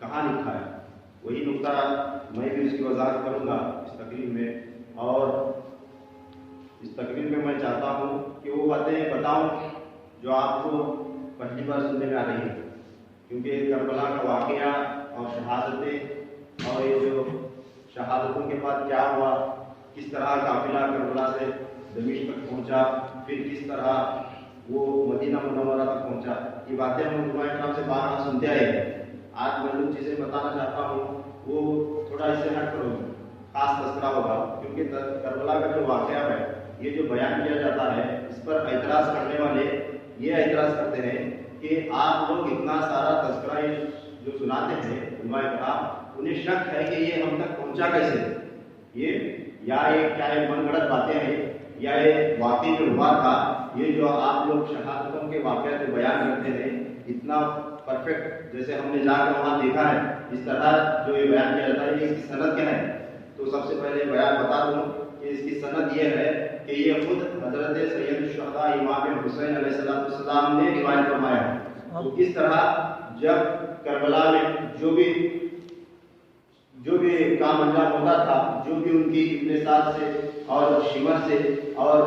کہاں لکھا ہے، وہی نقطہ میں بھی اس کی وضاحت کروں گا اس تقریر میں. اور اس تقریر میں میں چاہتا ہوں کہ وہ باتیں بتاؤں جو آپ کو پہلی بار سننے میں آ رہی ہیں، کیونکہ کربلا کا واقعہ اور شہادتیں اور یہ جو شہادتوں کے بعد کیا ہوا، کس طرح قافلہ کربلا سے دمشق تک پہنچا، پھر کس طرح وہ مدینہ منورہ تک پہنچا، یہ باتیں ہم علماء کرام سے بار سنتے آئے ہیں. آج میں جو چیزیں بتانا چاہتا ہوں وہ تھوڑا اس سے ہٹ کر ہوگا، خاص تذکرہ ہوگا، کیونکہ کربلا کا جو واقعہ ہے یہ جو بیان کیا جاتا ہے اس پر اعتراض کرنے والے یہ اعتراض کرتے ہیں کہ آپ لوگ اتنا سارا تذکرہ جو سناتے ہیں علماء کرام، انہیں شک ہے کہ یہ ہم تک پہنچا کیسے، یہ یا یہ کیا من گھڑت باتیں ہیں یا یہ واقعی جو ہوا تھا، یہ جو آپ لوگ شہادتوں کے واقعات کو بیان کرتے ہیں اتنا پرفیکٹ جیسے ہم نے جا کر وہاں دیکھا ہے، اس طرح جو یہ بیان کیا جاتا ہے یہ اس کی سند کیا ہے. تو سب سے پہلے بیان بتا دوں کہ اس کی سند یہ ہے کہ یہ خود حضرت سید الشہداء امام حسین علیہ السلام نے روایت فرمایا ہے. تو کس طرح جب کربلا میں جو بھی کام انجام ہوتا تھا، جو بھی ان کی ابن سعد سے اور شمر سے اور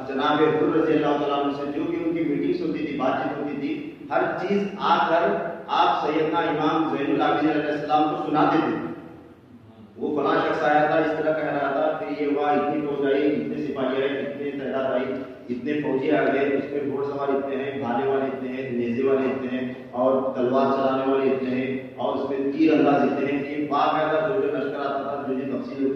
جناب حر رضی اللہ تعالیٰ عنہ سے جو بھی ان کی میٹنگس ہوتی تھی، بات چیت ہوتی تھی، ہر چیز آ کر آپ سیدنا امام زین العابدین علیہ السلام کو سناتے تھے. وہ فلاں شخص آیا تھا، اس طرح کہہ رہا تھا، پھر یہ ہوا، اتنی فوج آئی، اتنے سپاہی آئے، اتنے تعداد آئی، اتنے فوجی آ گئے، اس میں گھوڑ سوار اتنے ہیں، بھالے والے اتنے ہیں، نیزے والے اتنے ہیں، اور تلوار چلانے والے اتنے ہیں، اور اس میں تیر انداز اتنے ہیں. یہ باقاعدہ جو لشکر آتا تھا، جو تفصیل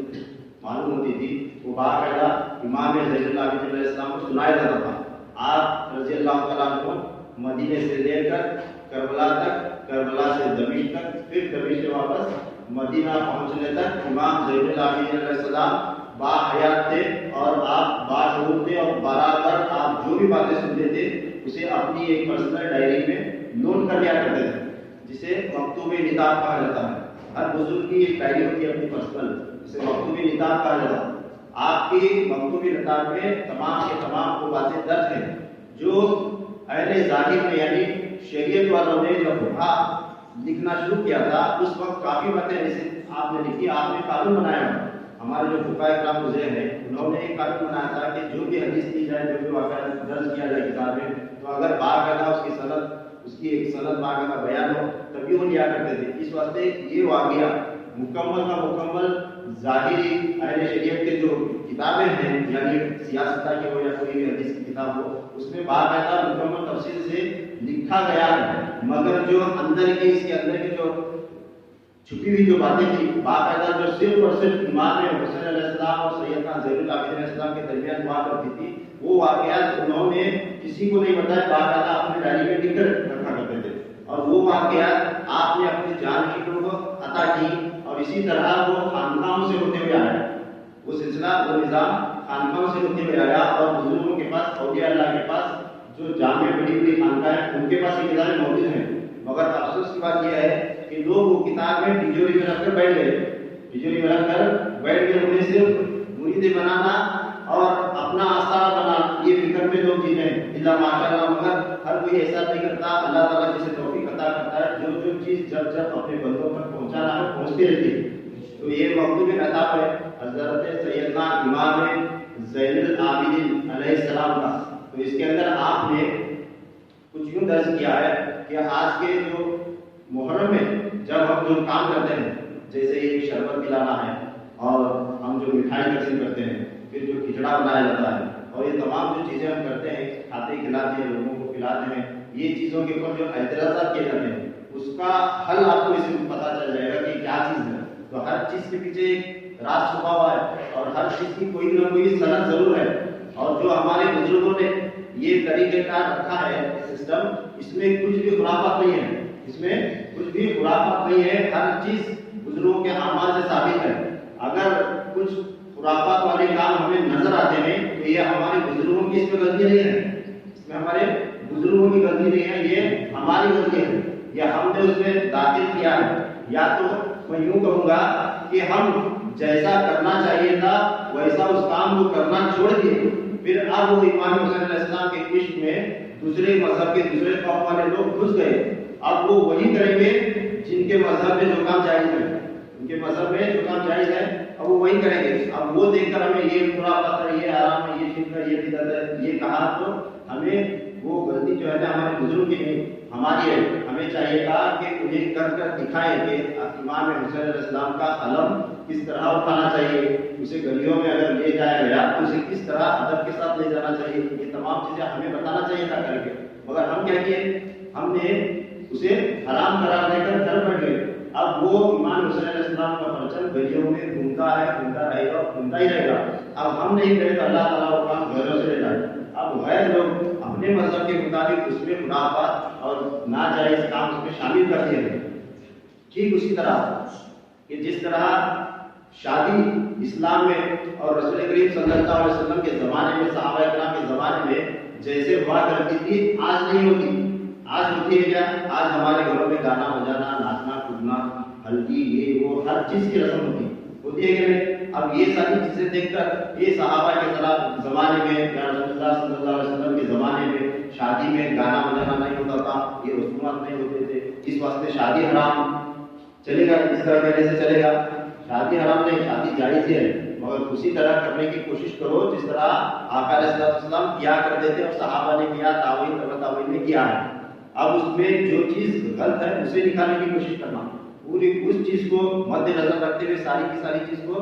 معلوم ہوتی تھی، وہ باقاعدہ امام زین العابدین علیہ السلام کو سنایا جاتا تھا. آپ رضی اللہ تعالیٰ عنہ مدینے سے لے کر کربلا تک، کربلا سے دمشق تک، پھر دمشق سے واپس مدینہ پہنچنے تک امام زین العابدین علیہ السلام با حیات تھے اور آپ باشعور تھے، اور برابر آپ جو بھی باتیں سنتے تھے اسے اپنی ایک پرسنل ڈائری میں نوٹ کر لیا کرتے تھے، جسے مکتوب نطاق کہا جاتا ہے. ہر بزرگ کی ایک ڈائری ہوتی ہے اپنی پرسنل، جسے مکتوب نطاق کہا جاتا ہے. آپ کی مکتوب نطاق میں تمام کے تمام وہ باتیں درج ہیں جو اہل ظاہر میں یعنی شریعت والوں نے جب لکھنا شروع کیا تھا اس وقت کافی باتیں ایسے آپ نے لکھی. آپ نے قانون بنایا، ہمارے جو فقہاء کرام گزرے ہیں انہوں نے ایک قانون بنایا تھا کہ جو بھی حدیث دی جائے، جو بھی واقعہ درج کیا جائے کتاب میں، تو اگر باقاعدہ اس کی سند، اس کی ایک سند باقاعدہ بیان ہو تبھی وہ لیا کرتے تھے. اس واسطے یہ واقعہ مکمل کا مکمل ظاہری اہل شریعت کے جو کتابیں ہیں، یعنی سیاست کی ہو یا کوئی بھی حدیث کی کتاب ہو، اس میں باقاعدہ مکمل تفصیل سے لکھا گیا ہے. مگر جو اندر کی، اس کے اندر کی جو چھپی ہوئی جو باتیں تھی، باقاعدہ جو صرف اور صرف امام حسین علیہ السلام اور سیدنا زین العابدین علیہ السلام کے درمیان ہوا کرتی تھی، وہ واقعات انہوں نے کسی کو نہیں بتایا، باقاعدہ اپنی ڈائری میں لکھ کر رکھا کرتے تھے. اور وہ واقعات آپ نے اپنے جانشینوں کو عطا کی، اور اسی طرح وہ خاندانوں سے ہوتے ہوئے آیا، وہ سلسلہ، وہ نظام خاندانوں سے ہوتے ہوئے آیا. اور بزرگوں کے پاس، اولیاء اللہ کے پاس، جو جامع بڑی بڑی خاندان ہیں ان کے پاس یہ کتابیں موجود ہیں. مگر افسوس کی بات یہ ہے کہ لوگ وہ کتاب میں تجوری میں رکھ کر بیٹھ گئے، تجوری میں رکھ کر بیٹھ گئے. انہیں صرف مریدیں بنانا اور اپنا آستانہ بنانا، یہ فکر میں لوگ جیتے ہیں. اللہ ماشاء اللہ، مگر ہر کوئی ایسا نہیں کرتا. اللہ تعالیٰ جسے توفیق عطا کرتا ہے، جو چیز جب جب اپنے بندوں تک پہنچانا ہے پہنچتی رہتی ہے. تو یہ مکتوب نطاق ہے حضرت سیدنا امام زین العابدین علیہ السلام کا. تو اس کے اندر آپ نے کچھ یوں درج کیا ہے کہ آج کے جو محرم میں جب ہم جو کام کرتے ہیں، جیسے ایک شربت پلانا ہے، اور ہم جو مٹھائی تقسیم کرتے ہیں، پھر جو کھچڑا بنایا جاتا ہے، اور یہ تمام جو چیزیں ہم کرتے ہیں، کھاتے کھلاتے ہیں، لوگوں کو کھلاتے ہیں، یہ چیزوں کے اوپر جو اعتراضات کیے جاتے ہیں اس کا حل آپ کو اس میں پتہ چل جائے گا کہ کیا چیز ہے. تو ہر چیز کے پیچھے ایک راز چھپا ہوا ہے، اور ہر چیز کی کوئی نہ کوئی سند ضرور ہے. اور جو ہمارے بزرگوں نے یہ طریقہ کار رکھا ہے سسٹم، اس میں کچھ بھی خرافات نہیں ہے، اس میں کچھ بھی خرافات نہیں ہے. ہر چیز بزرگوں کے اعمال سے ثابت ہے. اگر کچھ خرافات والے کام ہمیں نظر آتے ہیں تو یہ ہمارے بزرگوں کی اس میں غلطی نہیں ہے، اس میں ہمارے بزرگوں کی غلطی نہیں ہے، یہ ہماری غلطی ہے، یا ہم نے اس میں داخل کیا ہے. یا تو میں یوں کہوں گا کہ ہم جیسا کرنا چاہیے تھا ویسا اس کام کو کرنا چھوڑ دیے، پھر اب وہ امام حسین علیہ السلام کے عشق میں دوسرے مذہب کے دوسرے قوم والے لوگ گھس گئے. اب وہ وہی کریں گے جن کے مذہب میں جو کام جائز ہے، ان کے مذہب میں جو کام جائز ہے اب وہ وہی کریں گے. اب وہ دیکھ کر ہمیں یہ برا پتھر، یہ حرام ہے، یہ شرک ہے، یہ بدعت ہے، یہ کہا تو ہمیں وہ غلطی جو ہے نا ہمارے بزرگ کی نہیں ہماری ہے. ہمیں چاہیے تھا کہ انہیں کر کر دکھائیں کہ امام حسین علیہ السلام کا علم کس طرح اٹھانا چاہیے، اسے گلیوں میں اگر لے جایا گیا تو اسے کس طرح ادب کے ساتھ لے جانا چاہیے. یہ تمام چیزیں ہمیں بتانا چاہیے تھا کر کے، مگر ہم کیا کیے، ہم نے اسے حرام قرار دے کر گھر بیٹھ گئے. اب وہ امام حسین علیہ السلام کا پرچم گلیوں میں گھومتا ہے، گھومتا رہے گا، گھومتا ہی رہے گا. اب ہم نہیں کرے تو اللہ تعالیٰ وہ کام گھروں سے لے جائے. اب غیر لوگ اپنے مذہب کے مطابق اس میں خرافات اور ناجائز کام اس میں شامل کر دیے ہیں. ٹھیک اسی طرح کہ جس طرح شادی اسلام میں اور رسول کریم صلی اللہ علیہ وسلم کے زمانے میں، صحابہ کرام کے زمانے میں جیسے ہوا کرتی تھی آج نہیں ہوتی. آج ہوتی ہے کیا؟ آج ہمارے گھروں میں گانا بجانا، ناچنا کودنا، ہلدی، یہ وہ ہر چیز کی رسم ہوتی ہے کہ نہیں؟ اب یہ ساری چیزیں دیکھ کر یہ صحابہ کے زمانے میں یا رسول اللہ صلی اللہ علیہ وسلم کے زمانے میں شادی میں گانا بجانا نہیں ہوتا تھا، یہ رسومات نہیں ہوتے تھے، اس واسطے شادی حرام چلے گا. اس طرح کہنے سے چلے گا شادی حرام نہیں، شادی جائز ہے، مگر اسی طرح کرنے کی کوشش کرو جس طرح آقا علیہ السلام کیا کرتے تھے اور صحابہ نے کیا، تعویل تابعین نے کیا ہے. اب اس میں جو چیز غلط ہے اسے نکالنے کی کوشش کرنا، پوری اس چیز کو مد نظر رکھتے ہوئے ساری کی ساری چیز کو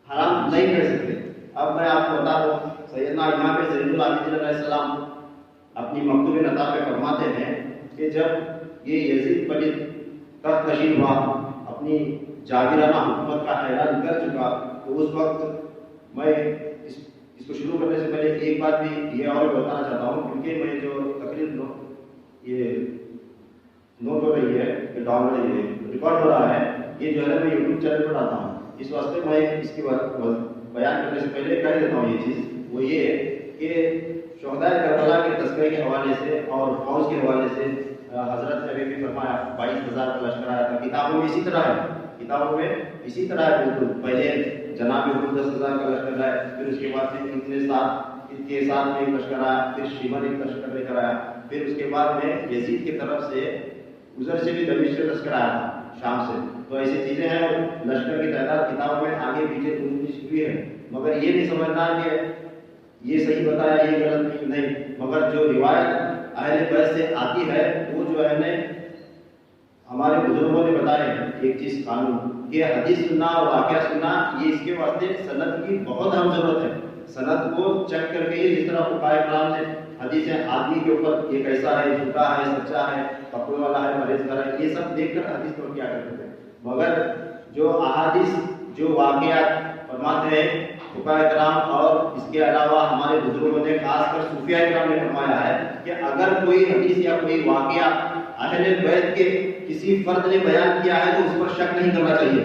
حرام نہیں کر سکتے. اب میں آپ کو بتا دوں، سیدنا امام زین العابدین علیہ السلام اپنی مکتوب نطق میں فرماتے ہیں کہ جب یہ یزید پلید تخت نشین ہوا، اپنی جاگیرانہ حکومت کا اعلان کر چکا، تو اس وقت میں اس کو شروع کرنے سے پہلے ایک بات بھی یہ اور بتانا چاہتا ہوں، کیونکہ میں جو تقریر یہ نوٹ ہو رہی ہے، ریکارڈ ہو رہا ہے، یہ جو ہے میں یوٹیوب چینل پر ڈالتا ہوں، اس واسطے میں اس کے بعد بیان کرنے سے پہلے کہہ دیتا ہوں یہ چیز. وہ یہ ہے کہ شہدائے کربلا کے تذکرے کے حوالے سے اور فوج کے حوالے سے حضرت نے بھی فرمایا 22,000 کا لشکر آیا تھا. کتابوں میں اسی طرح ہے، کتابوں میں اسی طرح ہے بالکل. پہلے جناب حضور 10,000 کا لشکر آیا، پھر اس کے بعد میں اتنے ساتھ میں ایک لشکر آیا، پھر شیون ایک لشکر لے کر آیا، پھر اس کے بعد میں یزید کی طرف سے ادھر سے بھی دمشق سے لشکر آیا تھا شام سے. تو ایسی چیزیں ہیں، لشکر کی تعداد کتابوں میں آگے پیچھے ہوئی ہے، مگر یہ نہیں سمجھنا کہ یہ صحیح بتایا یہ غلط نہیں. مگر جو روایت اہل بیت سے آتی ہے وہ جو ہے نا ہمارے بزرگوں نے بتایا ایک چیز قانون کہ حدیث سننا اور واقعہ سننا، یہ اس کے واسطے سند کی بہت اہم ضرورت ہے. سند کو چیک کر کے جس طرح فقہائے کرام نے حدیثیں آدمی کے اوپر یہ کیسا ہے، جھوٹا ہے، سچا ہے، تقوی والا ہے، پرہیزگار ہے، یہ سب دیکھ کر حدیث کو کیا کرتے تھے. مگر جو احادیث جو واقعات فرماتے ہیں فقہائے کرام اور اس کے علاوہ ہمارے بزرگوں نے خاص کر صوفیہ کرام نے فرمایا ہے کہ اگر کوئی حدیث یا کوئی واقعہ اہل بیت کے کسی فرد نے بیان کیا ہے تو اس پر شک نہیں کرنا چاہیے.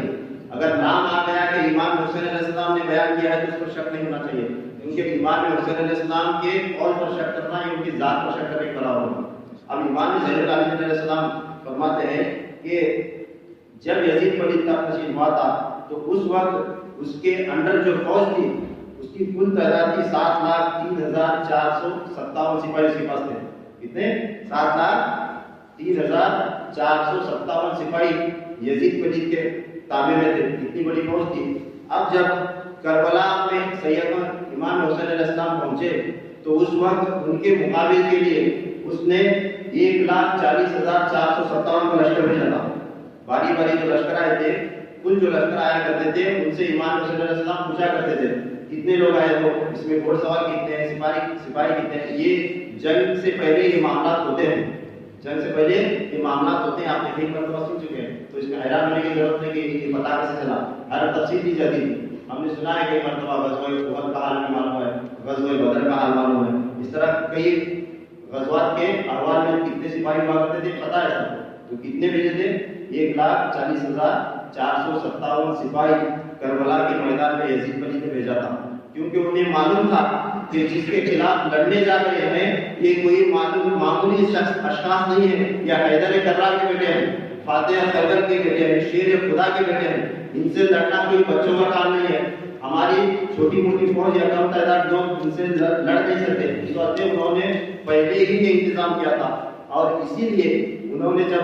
اگر نام آ گیا کہ امام حسین علیہ السلام نے بیان کیا ہے تو اس پر شک نہیں ہونا چاہیے، کیونکہ امام حسین علیہ السلام کے قول پر شک کرنا یا ان کی ذات پر شک کرنے کے برابر ہوگا. اب امام زین العابدین علیہ السلام فرماتے ہیں کہ جب یزید پلید تخت نشین ہوا تھا تو اس وقت اس کے انڈر جو فوج تھی اس کی کل تعداد تھی 7,03,457 سپاہی اس کے پاس تھے. کتنے؟ 7,03,457 سپاہی یزید پلید کے تابع میں تھے. اتنی بڑی فوج تھی. اب جب کربلا میں سیدنا امام حسین علیہ السلام پہنچے تو اس وقت ان کے مقابل کے لیے اس نے 1,40,457 کا لشکر بھیجا تھا. باری باری جو لشکر آئے تھے، کل جو لشکر آیا کرتے تھے ان سے امام حسین علیہ السلام پوچھا کرتے تھے کتنے لوگ آئے ہو، اس میں گھوڑ سوار کتنے ہیں، سپاہی کتنے ہیں. یہ جنگ سے پہلے یہ معاملات ہوتے ہیں، جنگ سے پہلے یہ معاملات ہوتے ہیں. آپ نے کئی مرتبہ سن چکے ہیں، تو اس میں حیران ہونے کی ضرورت نہیں کہ یہ پتہ کیسے چلا. ہر تفصیل دی جاتی تھی. ہم نے سنا ہے کئی مرتبہ غزوہ احد کا حال بھی معلوم ہے، غزوہ بدر کا حال معلوم ہے. اس طرح کئی غزوات کے احوال میں کتنے سپاہی ہوا کرتے تھے پتہ ہے سب کو. تو کتنے بھیجے تھے؟ 1,40,457 سپاہی کربلا کے میدان میں یزید پلید نے بھیجا تھا، کیونکہ انہیں معلوم تھا کہ جس کے خلاف لڑنے جا رہے ہیں یہ کوئی معمولی اشخاص نہیں ہے، یا حیدر کرار کے بیٹے ہیں، فاتح خیبر کے بیٹے ہیں، شیر خدا کے بیٹے ہیں. ان سے لڑنا کوئی بچوں کا کام نہیں ہے. ہماری چھوٹی موٹی فوج یا کم تعداد لوگ ان سے لڑ نہیں سکتے. اس واسطے انہوں نے پہلے ہی یہ انتظام کیا تھا، اور اسی لیے انہوں نے جب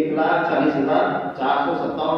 1,40,457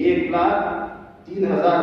1,03,000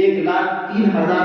1,03,000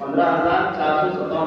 15,457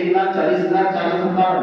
1,40,457,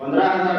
15,000।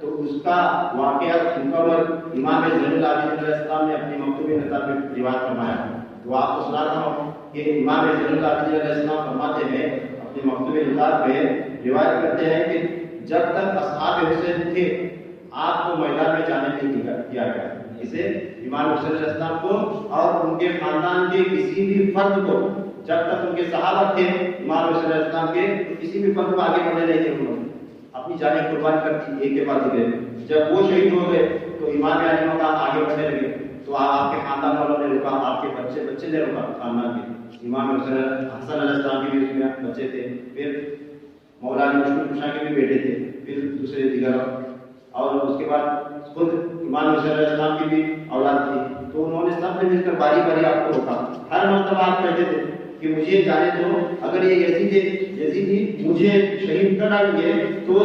تو اس کا واقعہ مکمل امام زین العابدین علیہ السلام نے اپنی مکتوب نطق میں روایت فرمایا. تو آپ کو سناتا ہوں کہ امام زین العابدین علیہ السلام فرماتے ہیں اپنی مکتوب نطق میں روایت کرتے ہیں کہ جب تک اصحاب حسین تھے آپ کو میدان میں جانے نہیں دیا گیا. اسے امام حسین علیہ السلام کو اور ان کے خاندان کے کسی بھی فرد کو, جب تک ان کے صحابہ تھے امام حسین علیہ السلام کے, کسی بھی فرد کو آگے بڑھنے نہیں تھے. انہوں نے اپنی جانیں قربان کر دی ایک کے بعد دیگر. جب وہ شہید ہو گئے تو امام علی مقام آگے بڑھنے لگے. تو آپ کے خاندان والوں نے روکا, آپ کے بچے نے روکا خاندان کے. امام حسن علیہ السلام کے بھی اس میں بچے تھے, پھر مولا علی مشکل کشا کے بھی بیٹے تھے, پھر دوسرے دیگر, اور اس کے بعد خود امام حسین علیہ السلام کی بھی اولاد تھی. تو انہوں نے سب نے مل کر باری باری آپ کو روکا. ہر مرتبہ آپ کہتے تھے کہ مجھے جانے دو, اگر یہ یزیدی مجھے شہید کر ڈالیں گے تو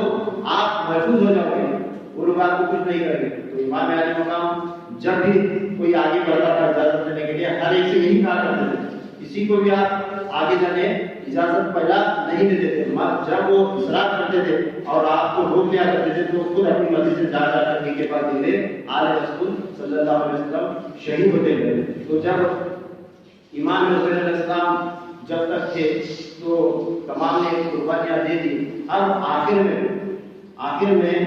آپ محفوظ ہو جاؤ گے, وہ لوگ آپ کو کچھ نہیں کریں گے. تو امام علی مقام جب بھی کوئی آگے بڑھتا تھا اجازت لینے کے لیے ہر ایک سے یہی کہا کرتے تھے, کسی کو بھی آپ آگے جانے اجازت پہلا نہیں دیتے تھے. جب وہ اصرار کرتے تھے اور آپ کو روک لیا کرتے تھے تو خود اپنی مرضی سے جا کر کے بعد دھیرے آل رسول صلی اللہ علیہ وسلم شہید ہوتے گئے. تو جب امام حسین علیہ السلام جب تک تھے تو تمام نے قربانیاں دے دی. اب آخر میں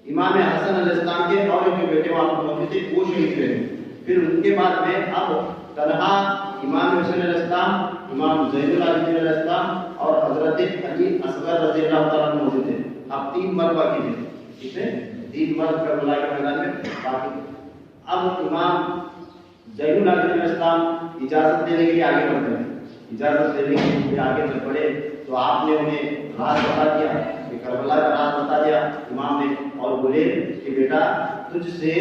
امام حسن علیہ السلام کے اور جو بیٹے وہاں پر موجود تھے وہ شہید ہوئے. پھر ان کے بعد میں اب تنہا امام حسین علیہ السلام, امام زین العابدین علیہ السلام اور حضرت علی اصغر رضی اللہ تعالیٰ عنہ موجود تھے. اب 3 مرد باقی تھے, ٹھیک ہے, 3 مرد کربلا کے میدان میں باقی تھے. اب امام زین العابدین علیہ السلام اجازت دینے کے لیے آگے بڑھتے ہیں. اجازت دینے کے لیے آگے چل پڑے تو آپ نے انہیں راز بتا دیا کہ کربلا کا راز بتا دیا امام نے, اور بولے کہ بیٹا تجھ سے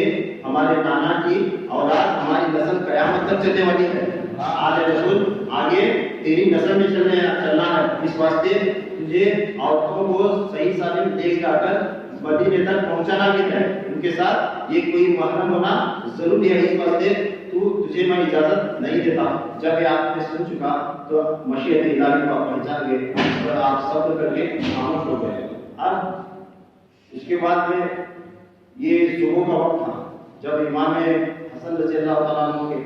ہمارے نانا کی اولاد ہماری نسل قیامت تک چلنے والی ہے. آل رسول آگے تیری نسل میں چلنا ہے, اس واسطے تجھے عورتوں کو صحیح سالم لے جا کر مدینے تک پہنچانا بھی ہے. ان کے ساتھ یہ کوئی محرم ہونا ضروری ہے, اس واسطے تجھے میں اجازت نہیں دیتا. جب یہ آپ نے سن چکا تو مشیت الہی کو آپ پہچان گئے اور آپ صبر کر کے خاموش ہو گئے. اب اس کے بعد میں یہ صبح کا وقت تھا جب امام حسن رضی اللہ تعالیٰ عنہ کے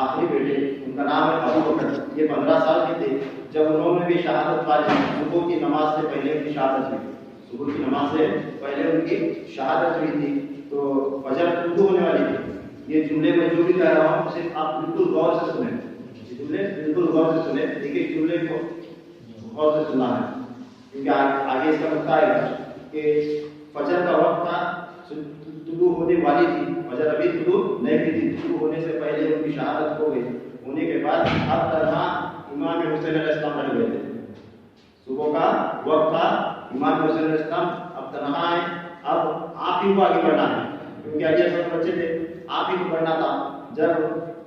آخری بیٹے, ان کا نام ہے ابو بکر, یہ 15 سال کے تھے جب انہوں نے بھی شہادت پائی. صبح کی نماز سے پہلے ان کی شہادت ہوئی, صبح کی نماز سے پہلے ان کی شہادت ہوئی تھی. تو فجر طلوع ہونے والی تھی. یہ جملے میں جو بھی کہہ رہا ہوں صرف آپ بالکل غور سے سنیں, یہ جملے بالکل غور سے سنیں. دیکھیے جملے کو غور سے سننا ہے کیونکہ آگے اس کا مطلب ہے کہ فجر کا وقت تھا, طلوع ہونے والی تھی, فجر ابھی طلوع نہیں ہوئی تھی. طلوع ہونے سے پہلے ان کی شہادت ہو گئی. ہونے کے بعد اب تنہا امام حسین علیہ السلام رہ گئے تھے. صبح کا وقت تھا, امام حسین علیہ السلام اب تنہا ہے. اب آپ ہی کو آگے بڑھنا ہے کیونکہ علی اصغر بچے تھے, آپ ہی کو بڑھنا تھا. جب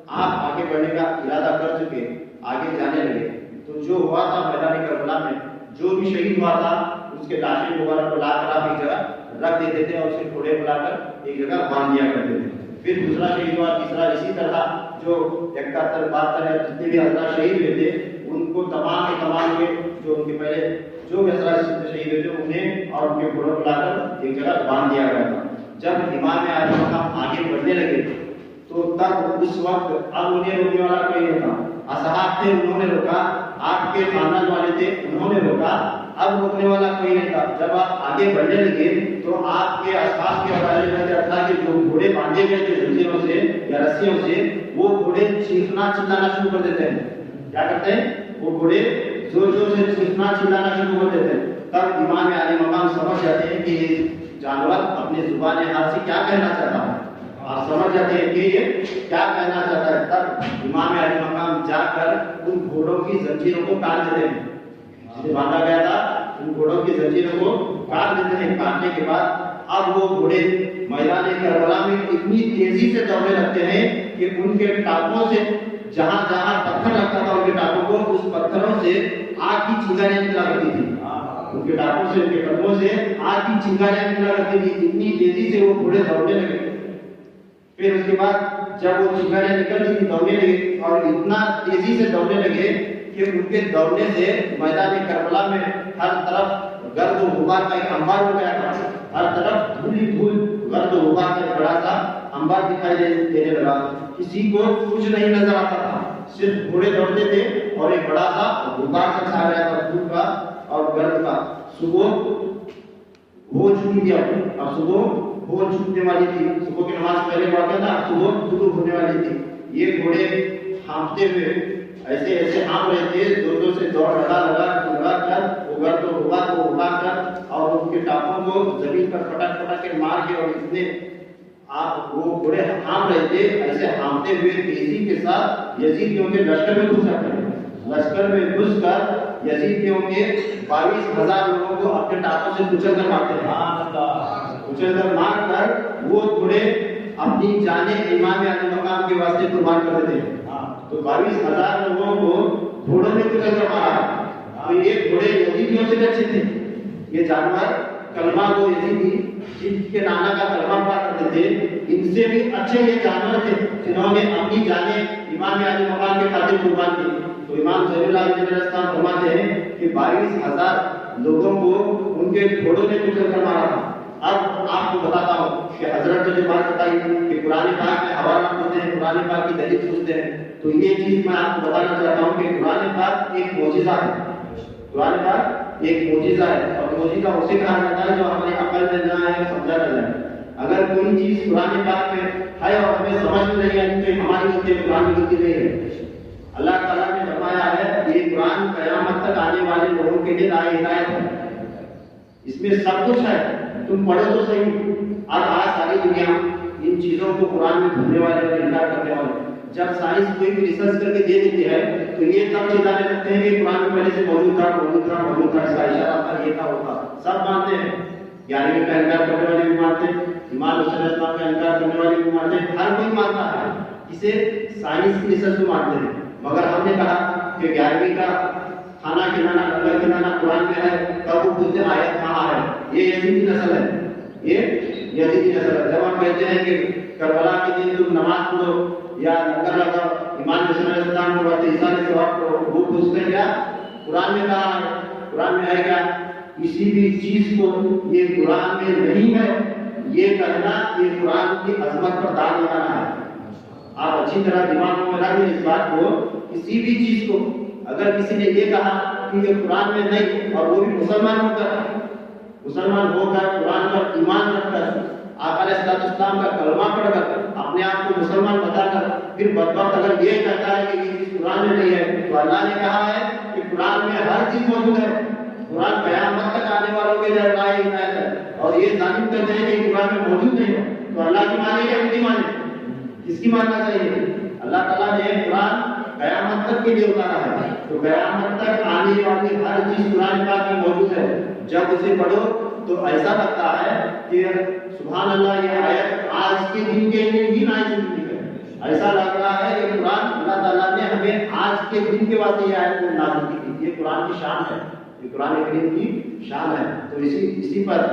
آپ آگے بڑھنے کا ارادہ کر چکے, آگے جانے لگے, تو جو ہوا تھا میدان کربلا میں, جو بھی شہید ہوا تھا اس کے لاشیں وغیرہ کو لا کر آپ ایک جگہ رکھ دیتے تھے اور اسے گھوڑے بلا کر ایک جگہ باندھ دیا کرتے تھے. پھر دوسرا شہید ہوا, تیسرا, اسی طرح جو 71 72 ہے جتنے بھی حضرات شہید ہوئے تھے ان کو تمام کے جو ان کے پہلے جو بھی حضرات شہید ہوئے تھے انہیں اور ان کے گھوڑوں کو لا کر ایک جگہ باندھ دیا گیا تھا. جب امام علی مقام آگے بڑھنے لگے تو تب اس وقت اب انہیں روکنے والا کوئی نہیں تھا. اصحاب تھے, انہوں نے روکا, آپ کے خاندان والے تھے, انہوں نے روکا, اب روکنے والا کوئی نہیں تھا. جب آپ آگے بڑھنے لگے تو آپ کے اصحاب کے حوالے میں کیا تھا کہ جو گھوڑے باندھے گئے تھے زنجیروں سے یا رسیوں سے, وہ گھوڑے چیخنا چلانا شروع کر دیتے ہیں. کیا کرتے ہیں, وہ گھوڑے زور زور سے چیخنا چلانا شروع کر دیتے ہیں. تب امام علی مقام سمجھ جاتے ہیں کہ یہ جانور اپنے زبان حال سے کیا کہنا چاہتا ہے. آپ سمجھ جاتے ہیں کہ یہ کیا کہنا چاہتا ہے. تب امام علی مقام جا کر ان گھوڑوں کی زنجیروں کو کاٹ دیتے ہیں. جسے باندھا گیا تھا ان گھوڑوں کی زنجیروں کو کاٹ دیتے ہیں. کاٹنے کے بعد اب وہ گھوڑے میدان کربلا میں اتنی تیزی سے دوڑنے لگتے ہیں کہ ان کے ٹانگوں سے جہاں جہاں پتھر لگتا تھا ان کے ٹانگوں کو, اس پتھروں سے آگ کی چنگاریاں نکلا کرتی تھی. ان کے ٹانگوں سے, ان کے قدموں سے آگ کی چنگاریاں نکلا کرتی تھی. اتنی تیزی سے وہ گھوڑے دوڑنے لگے. پھر اس کے بعد جب وہ چنگاریاں نکل رہی تھی دوڑنے لگے اور اتنا تیزی سے دوڑنے لگے کہ ان کے دوڑنے سے میدان کربلا میں ہر طرف گرد و غبار کا ایک انبار ہو گیا تھا. ہر طرف دھول ہی دھول، گرد و غبار کا بڑا سا انبار دکھائی دینے لگا. کسی کو کچھ نہیں نظر آتا تھا، صرف گھوڑے دوڑتے تھے اور ایک بڑا سا غبار سا چھا گیا تھا دھول کا اور گرد کا. صبح وہ چھوٹ گیا. اب صبح وہ چھوٹنے والی تھی. صبح کی نماز پہلے پڑھتے تھا، صبح شروع ہونے والی تھی. یہ گھوڑے ہانپتے ہوئے ایسے ایسے ہانپ رہے تھے، دو سے دوڑ لگا کر وہ گرد و غبار کو اٹھا کر اور ان کے ٹانگوں کو زمین پر پٹک کے مار کے، اور اتنے آپ وہ گھوڑے ہانپ رہے تھے. ایسے ہانپتے ہوئے تیزی کے ساتھ یزیدیوں کے لشکر میں گھس جاتے ہیں. لشکر میں گھس کر یزیدیوں کے 22,000 لوگوں کو اپنے ٹانگوں سے کچل کر مارتے ہیں. کچل کر مار کر وہ گھوڑے اپنی جانیں امام علی مقام کے واسطے قربان کر دیتے ہیں. تو 22,000 لوگوں کو گھوڑوں نے کچل کر مارا. تو یہ گھوڑے یزیدیوں سے اچھے تھے. یہ جانور کلمہ کو یزیدی جن کے نانا کا کلمہ پڑھا کرتے تھے، ان سے بھی اچھے یہ جانور تھے جنہوں نے اپنی جانیں امام علی مقام کے خاطر قربان کی. تو امام ضیاء اللہ علیہ السلام فرماتے ہیں کہ 22,000 لوگوں کو ان کے گھوڑوں نے کچل کر مارا تھا. اب آپ کو بتاتا ہوں کہ حضرت نے جو بات بتائی کہ قرآن پاک میں حوالہ پوچھتے ہیں، قرآن پاک کی دلیل پوچھتے ہیں، تو یہ چیز میں آپ کو بتانا چاہتا ہوں کہ قرآن پاک ایک معجزہ ہے. قرآن پاک ایک معجزہ ہے، اور معجزہ اسے کہا جاتا ہے جو ہماری عقل میں نہ آئے، سمجھا نہ جائے. اگر کوئی چیز قرآن پاک میں ہے اور ہمیں سمجھ میں نہیں آئی تو ہماری غلطی ہے، قرآن کی غلطی نہیں ہے. اللہ تعالیٰ نے فرمایا ہے یہ قرآن قیامت تک آنے والے لوگوں کے لیے رائے ہدایت ہے. اس میں سب کچھ ہے، تم پڑھو تو صحیح. اب آج ساری دنیا ان چیزوں کو قرآن میں ڈھونڈنے والے اور انکار کرنے والے، جب سائنس کوئی بھی ریسرچ کر کے دے دیتی ہے تو یہ سب چیزیں لگتے ہیں کہ قرآن میں پہلے سے موجود تھا، اس کا اشارہ تھا، یہ تھا وہ تھا. سب مانتے ہیں. یعنی کا انکار کرنے والے بھی مانتے ہیں، امام حسین علیہ السلام کا انکار کرنے والے بھی مانتے ہیں. ہر کوئی مانتا ہے اسے، سائنس کی ریسرچ کو مانتے ہیں. مگر ہم نے کہا کہ 11ویں کا کھانا کھلانا، لنگر کھلانا قرآن میں ہے، تب وہ پوچھتے آیت کہاں ہے. یہ یزیدی نسل ہے، یہ یزیدی نسل ہے. جب ہم کہتے ہیں کہ کربلا کے دن تم نماز پڑھو یا لنگر لگاؤ، امام حسین علیہ السلام کو واسطے عیسیٰ نے ثواب کرو، وہ پوچھتے ہیں کیا قرآن میں کہا ہے؟ قرآن میں ہے کیا؟ کسی بھی چیز کو یہ قرآن میں نہیں ہے یہ کہنا، یہ قرآن کی عظمت پر داغ لگانا ہے. آپ اچھی طرح دماغ میں رکھ لیں اس بات کو. کسی بھی چیز کو اگر کسی نے یہ کہا کہ یہ قرآن میں نہیں، اور وہ بھی مسلمان ہو کر قرآن پر ایمان رکھ کر آقا علیہ السلام کا کلمہ پڑھ کر اپنے آپ کو مسلمان بتا کر پھر بدبخت اگر یہ کہتا ہے کہ یہ چیز قرآن میں نہیں ہے، تو اللہ نے کہا ہے کہ قرآن میں ہر چیز موجود ہے. قرآن قیامت تک آنے والوں کے لیے رائے ہدایت ہے. اور یہ ظالم کہتے ہیں کہ قرآن میں موجود نہیں ہے، تو اللہ کی مانے یا ان کی مانے؟ کس کی ماننا چاہیے؟ اللہ تعالیٰ نے قرآن قیامت تک کے لیے اتارا ہے، تو قیامت تک آنے والی ہر چیز قرآن پاک میں موجود ہے. جب اسے پڑھو تو ایسا لگتا ہے کہ سبحان اللہ، یہ آیت آج کے دن کے لیے ہی نازل ہوئی ہے. ایسا لگ رہا ہے کہ قرآن اللہ تعالیٰ نے ہمیں آج کے دن کے واسطے یہ آیت کو نازل کی تھی. یہ قرآن کی شان ہے، یہ قرآن کریم کی شان ہے. تو اسی پر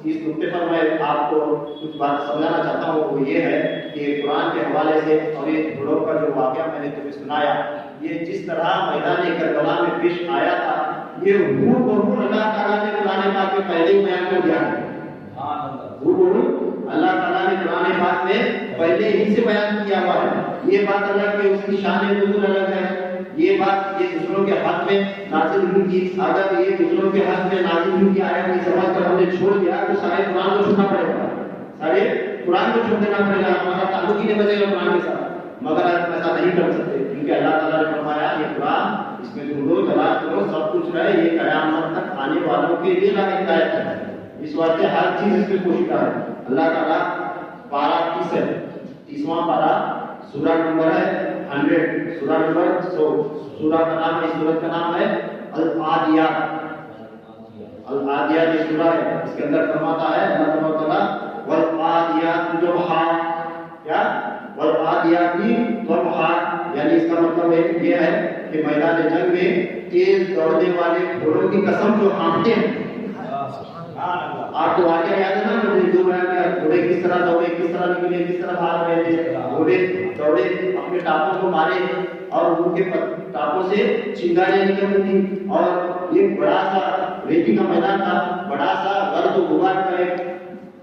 اس نقطے پر میں آپ کو کچھ بات سمجھانا چاہتا ہوں. وہ یہ ہے کہ قرآن کے حوالے سے، اور یہ گھوڑوں کا جو واقعہ میں نے تمہیں سنایا، یہ جس طرح میدان کربلا میں پیش آیا تھا، یہ ہو اللہ تعالیٰ نے قرآن پاک میں پہلے ہی بیان کر دیا ہے. اللہ تعالیٰ نے قرآن پاک میں پہلے ہی سے بیان کیا ہوا ہے. یہ بات الگ ہے، اس کی شان نزول الگ ہے. یہ بات یہ دوسروں کے حق میں نازل ہوئی تھی. اگر یہ دوسروں کے حق میں نازل ہوئی کی آیت کی سمجھ کر ہم نے چھوڑ دیا تو سارے قرآن کو چھوڑنا پڑے گا، سارے قرآن کو چھوڑ دینا پڑے گا. ہمارا تعلق ہی نہیں بچے گا قرآن کے ساتھ. مگر ایسا نہیں کر سکتے، کیونکہ اللہ تعالیٰ نے فرمایا یہ قرآن، اس میں ڈھونڈو، تلاش کرو، سب کچھ ہے. یہ قیامت تک آنے والوں کے لیے راہ ہدایت ہے. اس واسطے ہر چیز اس میں پوشیدہ ہے. اللہ تعالیٰ پارہ 30 ہے، 30واں پارہ، سورہ نمبر ہے 100، سورہ نمبر 100. سورہ کا نام، اس سورت کا نام ہے العادیات. العادیات یہ سورہ ہے. اس کے اندر فرماتا ہے اللہ تعالیٰ والعادیات ضبحا. کیا؟ والعادیات ضبحا، یعنی اس کا مطلب یہ ہے کہ میدان جنگ میں تیز دوڑنے والے گھوڑوں کی قسم جو ہانپتے ہیں. آپ کو واقعہ یاد ہے نا، مجھے جو بیان کیا، گھوڑے کس طرح دوڑے، کس طرح نکلے، کس طرح بھاگ رہے تھے. گھوڑے دوڑے، اپنے ٹاپوں کو مارے اور ان کے ٹاپوں سے چنگاریاں نکل رہی تھی. اور یہ بڑا سا ریتی کا میدان تھا، بڑا سا گرد و غبار کا ایک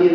3,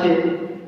6,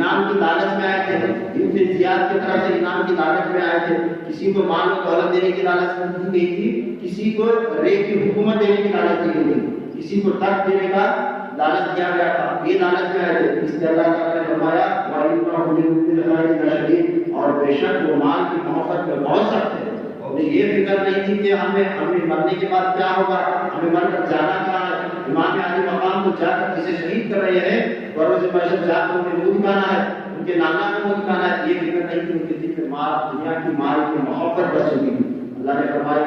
انعام کی لالچ میں آئے تھے، ابن زیاد کی طرف سے انعام کی لالچ میں آئے تھے، کسی کو مال و دولت دینے کی لالچ دی گئی تھی، کسی کو رے کی حکومت دینے کی لالچ دی گئی تھی، کسی کو تخت دینے کا لالچ دیا گیا تھا، یہ لالچ میں آئے تھے۔ اس لیے اللہ تعالیٰ نے فرمایا اور بے شک وہ مال کی محبت میں بہت سخت ہے۔ انہیں یہ فکر نہیں تھی کہ ہمیں مرنے کے بعد کیا ہوگا، ہمیں مر کر جانا کہاں ہے۔ امام علی مقام کو جا کر جسے شہید کر رہے ہیں، بروز محشر جا کر انہیں منہ دکھانا ہے، ان کے نانا کو منہ دکھانا ہے، یہ فکر نہیں تھی ان کے دل میں دنیا کی مال کی محبت بچ چکی۔ اللہ نے فرمایا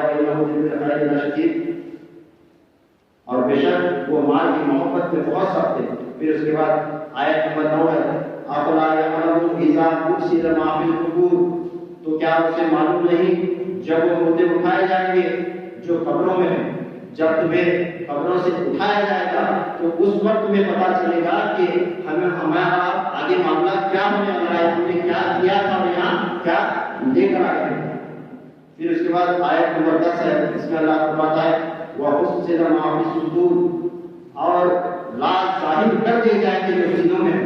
اور بے شک وہ مال کی محبت میں بہت سخت ہے۔ پھر اس کے بعد آیت نمبر 9 ہے، افلا یعلمون اذا بشر ما فی القبور، تو کیا اسے معلوم نہیں جب وہ مردے اٹھائے جائیں گے جو قبروں میں ہیں، جب تمہیں قبروں سے اٹھایا جائے گا تو اس وقت تمہیں پتا چلے گا کہ ہمارا آگے معاملہ کیا ہونے والا ہے، ہم نے کیا کیا تھا اور یہاں کیا لے کر آئے ہیں۔ پھر اس کے بعد آیت نمبر 10 ہے، اس میں اللہ فرماتا ہے وَحُصِّلَ مَا فِي الصُّدُورِ، اور راز ظاہر کر دیے جائیں گے جو سینوں میں،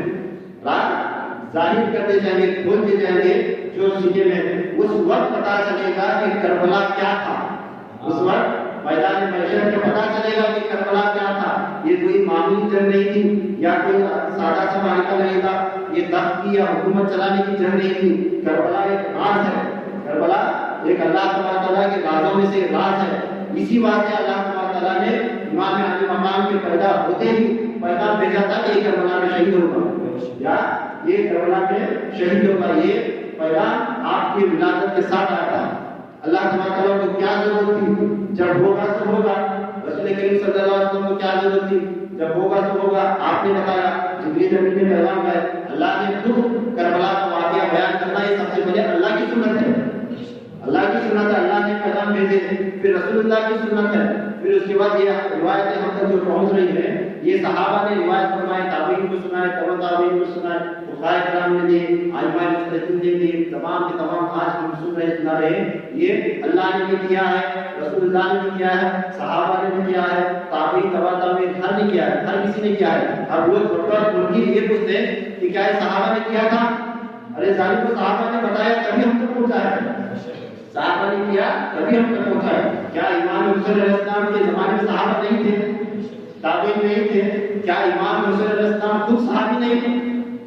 راز ظاہر کر دیے جائیں گے، کھول دیے جائیں گے جو سینے میں۔ اس وقت پتا چلے گا کہ کربلا کیا تھا، اس وقت میدان محشر میں پتا چلے گا کہ کربلا کیا تھا۔ یہ کوئی معمولی جنگ نہیں تھی یا کوئی سادہ سا معرکہ نہیں تھا، یہ تخت کی یا حکومت چلانے کی جنگ نہیں تھی۔ کربلا ایک راز ہے، کربلا ایک اللہ تعالیٰ کے رازوں میں سے راز ہے۔ اسی واسطے اللہ تعالیٰ نے امام علی مقام کے پیدا ہوتے ہی پیغام بھیجا تھا کہ یہ کربلا میں شہید ہوگا، یا یہ کربلا میں شہید ہوگا۔ یہ پیغام آپ کی ولادت کے ساتھ آیا تھا۔ اللہ تعالیٰ کو کیا ضرورت تھی، جب ہوگا سب ہوگا۔ رسول کریم صلی اللہ علیہ وسلم کو کیا ضرورت تھی، جب ہوگا سب ہوگا۔ آپ نے بتایا، جبریل امین نے پیغام ہے، اللہ نے خود کربلا کا واقعہ بیان کرنا یہ سب سے پہلے اللہ کی سنت ہے، اللہ کی سنت ہے، اللہ نے پیغام بھیجے، پھر رسول اللہ کی سنت ہے۔ پھر اس کے بعد یہ روایتیں ہم تک جو پہنچ رہی ہیں، یہ صحابہ نے روایت فرمائے، تابعین کو سنائے، تبع تابعین کو سنائے، فقہائے کرام نے دی، ائمہ مجتہدین نے دی، تمام کے تمام آج ہم سن رہے سنا رہے ہیں۔ یہ اللہ نے بھی کیا ہے، رسول اللہ نے بھی کیا ہے، صحابہ نے بھی کیا ہے، تابعین تبع تابعین ہر نے کیا ہے، ہر کسی نے کیا ہے۔ اب وہ منکر یہ پوچھتے ہیں کہ کیا یہ صحابہ نے کیا تھا؟ ارے ظالم کو صحابہ نے بتایا تبھی ہم تک پہنچا ہے، صحابہ نے کیا تبھی ہم تک پہنچا ہے۔ کیا امام حسین علیہ السلام کے زمانے میں صحابہ نہیں تھے، تابعین نہیں تھے؟ کیا امام حسین علیہ السلام خود صحابی نہیں تھے؟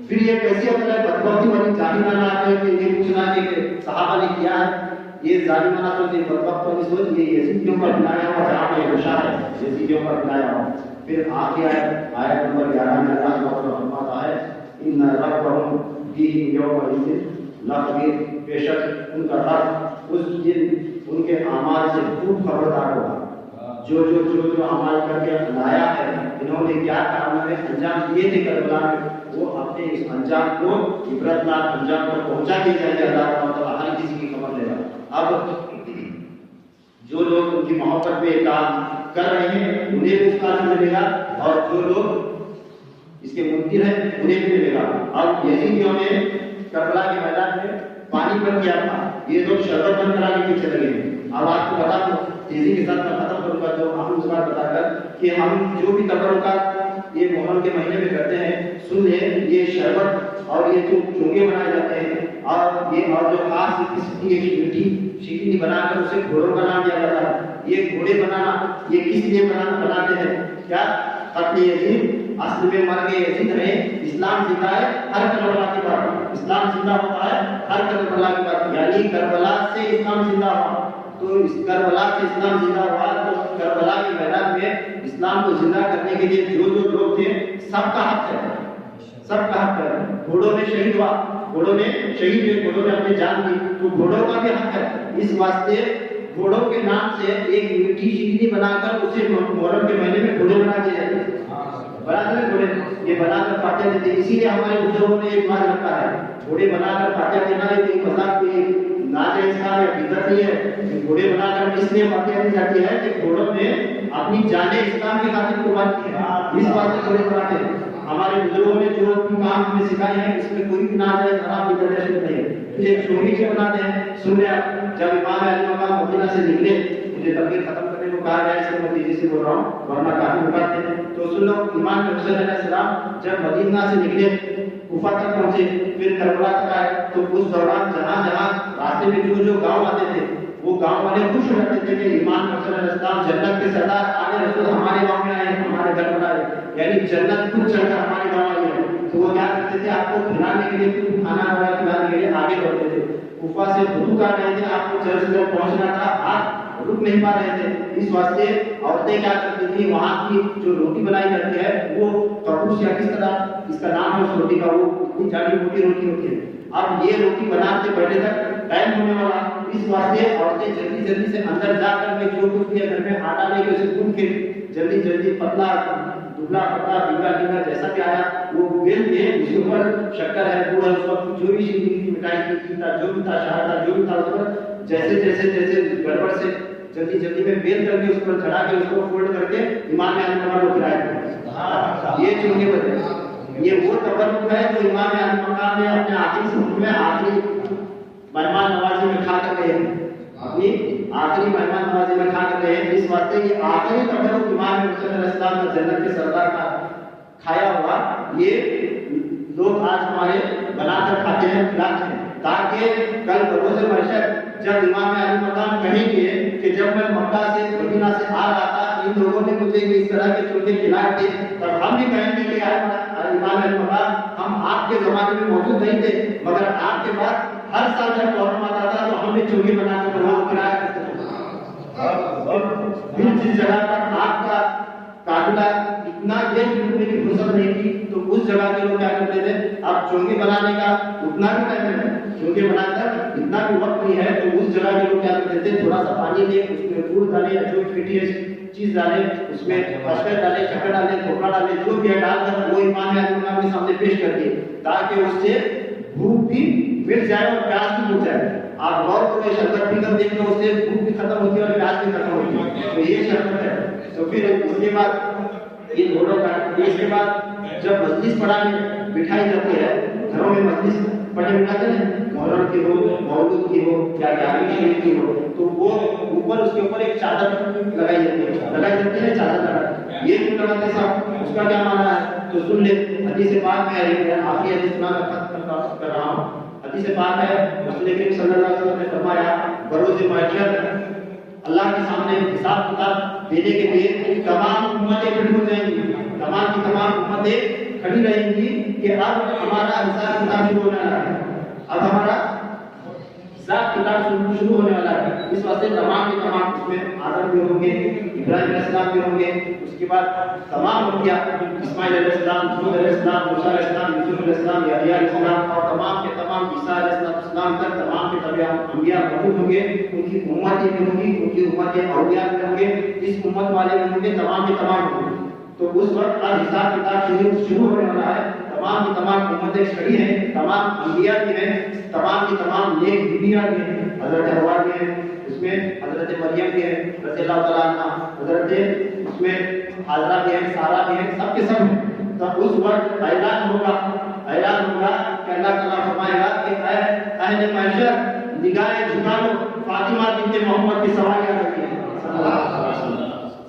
پھر یہ کیسے ہوتا ہے بدبختی والی جاہلانہ آتے ہیں کہ یہ پوچھنا کہ صحابہ نے کیا ہے؟ یہ ظالمانہ سوچ، یہ بدبخت والی سوچ، یہ یزیدیوں پر بنایا ہوا جہاں پہ بشار ہے، یزیدیوں پر بنایا ہوا۔ پھر آگے آیت نمبر 11 میں اللہ تعالیٰ فرماتا ہے ان ربهم فیہ یومئذ لخبیر، بے شک ان کا رب اس دن ان کے اعمال سے خوب خبردار ہوگا۔ جو اعمال کر کے لایا ہے، انہوں نے کیا کام میں انجام دیے تھے کربلا میں، وہ اپنے اس انجام کو عبرتناک انجام کو پہنچا کے جائیں گے۔ اللہ تعالیٰ ہر کسی کی خبر لے گا۔ اب جو لوگ ان کی محبت میں کام کر رہے ہیں انہیں بھی اس کا ملے گا، اور جو لوگ اس کے منکر ہیں انہیں بھی ملے گا۔ اب یزیدیوں نے کربلا کے میدان میں پانی بند کیا تھا، یہ لوگ شربت بند کرانے کے چلے گئے۔ اب آپ کو بتا دو، تیزی کے ساتھ میں ختم کروں گا تو ہم اس بات بتا کر کہ ہم جو بھی تبرکات یہ محرم کے مہینے میں کرتے ہیں، سن لیں یہ شربت اور یہ جو چونگے بنائے جاتے ہیں اور جو خاص قسم کی ایک میٹھی شیرینی بنا کر اسے گھوڑوں کا نام دیا جاتا ہے۔ یہ گھوڑے بنانا یہ کس لیے بناتے ہیں؟ کیا قتل یزید اصل میں مر گئے یزید رہے، اسلام زندہ ہے ہر کربلا کے بعد، اسلام زندہ ہوتا ہے ہر کربلا کے بعد، یعنی کربلا سے اسلام زندہ ہوا۔ تو اس کربلا سے اسلام زندہ ہوا تو کربلا کے میدان میں اسلام کو زندہ کرنے کے لیے جو لوگ تھے سب کا حق ہے، سب کا حق ہے۔ گھوڑوں میں شہید ہوا، گھوڑوں نے شہید ہوئے، گھوڑوں نے اپنی جان دی، تو گھوڑوں کا بھی حق ہے۔ اس واسطے گھوڑوں کے نام سے ایک میٹھی شیرینی بنا کر اسے محرم کے مہینے میں گھوڑے بنا دیے جاتے ہیں، بنا کر گھوڑے یہ بنا کر فاتحہ دیتے ہیں۔ اسی لیے ہمارے بزرگوں نے ایک بات رکھا ہے، گھوڑے بنا کر فاتحہ دینا ایک مذاق کوئی ناجائز کام یا بدعت نہیں ہے۔ گھوڑے بنا کر اس لیے فاتحہ دی جاتی ہے کہ گھوڑوں نے اپنی جانیں اسلام کی خاطر قربان کی ہے، اس بات سے گھوڑے بناتے ہیں۔ ہمارے بزرگوں نے جو کام ہمیں سکھائے ہیں اس میں کوئی بھی ناجائز حرام بدعت نہیں ہے۔ ایک چونگی کے بناتے ہیں، سن لیا جب امام علی مقام مدینہ سے نکلے، مجھے تقریر ختم کرنے کو کہا جائے، اس میں تیزی سے بول رہا ہوں ورنہ کافی مکاتے ہیں، تو سن لو امام حسین علیہ السلام جب مدینہ سے نکلے کوفہ تک پہنچے، پھر کربلا تک آئے. تو اس دوران جہاں جہاں راستے میں جو گاؤں آتے تھے وہ گاؤں والے خوش رہتے تھے کہ ایمان صلی اللہ علیہ وسلم جنت کے سردار آنے رسول ہمارے گاؤں میں آئے، ہمارے گھر پر آئے، یعنی جنت خود چل کر ہمارے گاؤں آئی ہے. تو وہ کیا کرتے تھے، آپ کو کھلانے کے لیے، کھانا والا کھلانے کے لیے آگے بڑھتے تھے. کوفہ سے خود آ رہے تھے، آپ کو جلد سے جلد پہنچنا تھا، آپ رک نہیں پا رہے تھے. اس واسطے عورتیں کیا کرتی تھی، وہاں کی جو روٹی بنائی جاتی ہے وہ قبوس یا کس طرح اس کا نام ہے اس روٹی کا، وہ اتنی جاڑی موٹی روٹی ہوتی ہے. اب یہ روٹی بناتے پہلے تک ٹائم ہونے والا، اس واسطے عورتیں جلدی جلدی سے اندر جا کر کے جو کچھ بھی گھر میں آٹا لے کے اسے گوندھ کے جلدی جلدی پتلا دبلا پتلا ڈھیلا ڈھیلا جیسا بھی آیا وہ بیل کے اس کے اوپر شکر ہے، گڑ ہے، اس وقت جو بھی شیرنی کی مٹھائی کی تھا، جو بھی تھا شہد تھا، جو بھی تھا، اس پر جیسے جیسے جیسے گڑبڑ سے جلدی جلدی میں بیل کر کے اس پر چڑھا کے اس کو فولڈ کر کے امام علی مقام کو کھلایا. یہ چونکہ وجہ یہ وہ تبرک ہے جو امام علی مقام نے اپنے آخری سفر میں آخری مہمان نوازی میں کھا کر گئے ہیں، اپنی آخری مہمان نوازی میں کھا کر گئے ہیں. اس واسطے یہ آخری تبرک امام حسین علیہ السلام کا جنت کے سردار کا کھایا ہوا یہ لوگ آج ہمارے بنا کر کھاتے ہیں، کھلاتے ہیں، تاکہ کل بروز محشر جب امام علی مقام کہیں گے کہ جب میں مکہ سے مدینہ سے آ رہا تھا ان لوگوں نے مجھے اس طرح کے چوٹے کھلائے تھے، تب ہم بھی کہیں گے کہ امام علی مقام ہم آپ کے زمانے میں موجود نہیں تھے، مگر آپ کے بعد ہر سال جب محرم آتا تھا تو ہم نے چوٹے بنا کر وہاں کھلایا کرتے تھے. جس جگہ پر آپ کا قافلہ اتنا دیر گھومنے کی فرصت نہیں تھی تو اس جگہ کے لوگ کیا کرتے تھے، اب چونگے بنانے کا اتنا بھی ٹائم ہے، چونگے بنا کر اتنا بھی وقت نہیں ہے، تو اس جگہ کے لوگ کیا کرتے تھے، تھوڑا سا پانی لے اس میں دودھ ڈالے یا جو چھوٹی چیز ڈالے، اس میں مشکل ڈالے، شکر ڈالے، کھوپڑا ڈالے، جو بھی ہے ڈال کر وہ امام علی مقام کے سامنے پیش کر دیے تاکہ اس سے بھوک بھی مٹ جائے اور پیاس بھی مٹ جائے. آپ غور کرو شربت پی کر دیکھ لو، اس سے بھوک بھی ختم ہوتی ہے اور پیاس بھی ختم ہوتی ہے. تو یہ شربت ہے. تو پھر اس کے بعد یہ دونوں کا اس کے بعد جب مجلس پڑھانے بٹھائی جاتی ہے، گھروں میں مجلس پڑھے بٹھاتے ہیں، محرم کی ہو، مولود کی ہو یا گیارہویں شریف کی ہو، تو وہ اوپر اس کے اوپر ایک چادر لگائی جاتی ہے چادر لگا. یہ کیوں لگاتے صاحب، اس کا کیا معنی ہے تو سن لے. حدیث پاک میں ہے، آخری حدیث سنا کر رہا ہوں. حدیث پاک ہے، رسول کریم صلی اللہ علیہ وسلم نے فرمایا بروز محشر اللہ کے سامنے حساب کتاب دینے کے لیے تمام امتیں کھڑی ہو جائیں گی، تمام کی تمام امتیں کھڑی رہیں گی کہ اب ہمارا حساب کتاب شروع ہونے والا ہے، اب ہمارا حساب کتاب شروع ہونے والا ہے. اس واسطے تمام کے تمام اس میں آدم بھی ہوں گے، ابراہیم علیہ السلام بھی ہوں گے، اس کے بعد تمام انبیاء اسماعیل علیہ السلام، داؤد علیہ السلام، موسیٰ علیہ السلام، یوسف علیہ السلام، یحییٰ علیہ السلام اور تمام کے تمام عیسیٰ علیہ السلام تک تمام کے تمام انبیاء موجود ہوں گے. ان کی امتیں بھی ہوں گی، ان کی امتیں اولیاء بھی ہوں گے، اس امت والے بھی ہوں گے، تمام کے تمام ہوں گے. تو اس وقت اب حساب کتاب شروع ہونے والا ہے. تمام کی تمام امتیں کھڑی ہیں، تمام انبیاء بھی ہیں، تمام کی تمام نیک بیویاں بھی ہیں، حضرت حوا بھی ہیں، اس میں حضرت مریم بھی ہے رضی اللہ تعالیٰ عنہ، حضرت اس میں حاضرہ بھی ہیں، سارہ بھی ہیں، سب کے سب ہیں. تو اس وقت اعلان ہوگا کہ اللہ تعالیٰ فرمائے گا کہ اے اہل محشر نگاہیں جھکا لو، فاطمہ بنت محمد کی سواری آ رہی ہے،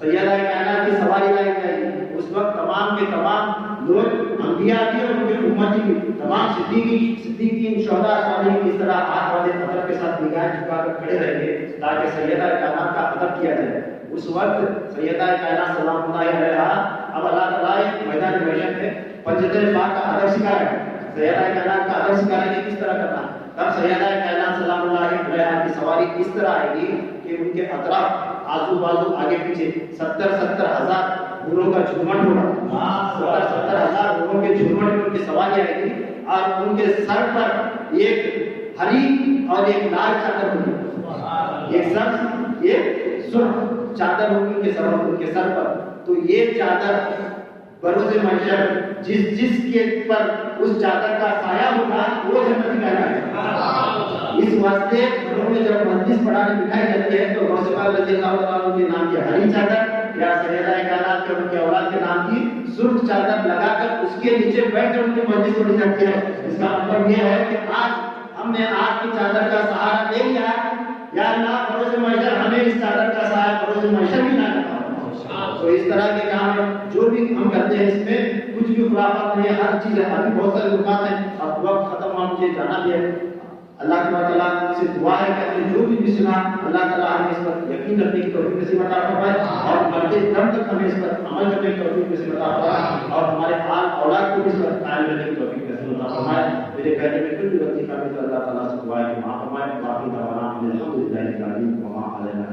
سیدہ کائنات کی سواری لائی جائے گی. اس وقت تمام کے تمام لوگ انبیاء بھی اور ان کی امتی بھی، تمام صدیقین شہداء صالحین اس طرح ہاتھ والے ادب کے ساتھ نگاہیں جھکا کر کھڑے رہیں گے تاکہ سیدہ کائنات کا ادب کیا جائے. اس وقت سیدہ کائنات سلام اللہ علیہا اب اللہ تعالیٰ میدان محشر میں پنجتن پاک کا ادب سکھا رہے ہیں، سیدہ کائنات کا ادب سکھا رہے ہیں کس طرح کرنا. تب سیدہ کائنات سلام اللہ علیہا کی سواری اس طرح آئے گی کہ ان کے اطراف آزو بازو آگے پیچھے 70,000 گھوڑوں کا جھرمٹ ہوگا، 70,000 گھوڑوں کے جھرمٹ میں ان کی سواری آئے گی اور ان کے سر پر ایک ہری اور ایک لال چادر ہوگی، ایک سبز ایک سرخ چادر ہوگی ان کے سر پر. تو یہ چادر بروز محشر جس کے پر اس چادر کا سایہ ہوگا وہ جنتی کہلائے. اس واسطے گھروں میں جب مجلس پڑھانے بٹھائی جاتی ہے تو غوث پاک رضی اللہ عنہ کے نام کی ہری چادر یا سیدہ کائنات کے ان کے اولاد کے نام کی سرخ چادر لگا کر اس کے نیچے بیٹھ کر ان کی مجلس پڑھی جاتی ہے. اس کا مطلب یہ ہے کہ آج ہم نے آپ کی چادر کا سہارا لے لیا، یا اللہ بروز محشر ہمیں اس چادر کا سایہ بروز محشر بھی نہ کرنا. تو اس طرح کے کام ہے جو بھی ہم کرتے ہیں اس میں کچھ بھی خرافات نہیں ہے، ہر چیز ہے. ابھی بہت سارے لوگ ہیں، اب وقت ختم ہوا، مجھے جانا بھی ہے. اللہ تعالیٰ سے دعا ہے کہ ہمیں جو بھی سنا اللہ تعالیٰ ہمیں اس پر یقین رکھنے کی توفیق نصیب عطا فرمائے اور مرتے دم تک ہمیں اس پر عمل کرنے کی توفیق نصیب عطا فرمائے اور ہمارے آل اولاد کو بھی اس پر قائم رہنے کی توفیق نصیب عطا فرمائے. میرے کہنے میں کوئی بھی غلطی کا بھی اللہ تعالیٰ سے دعا ہے کہ معاف فرمائے. باقی دعوانا الحمدللہ رب العالمین وما علینا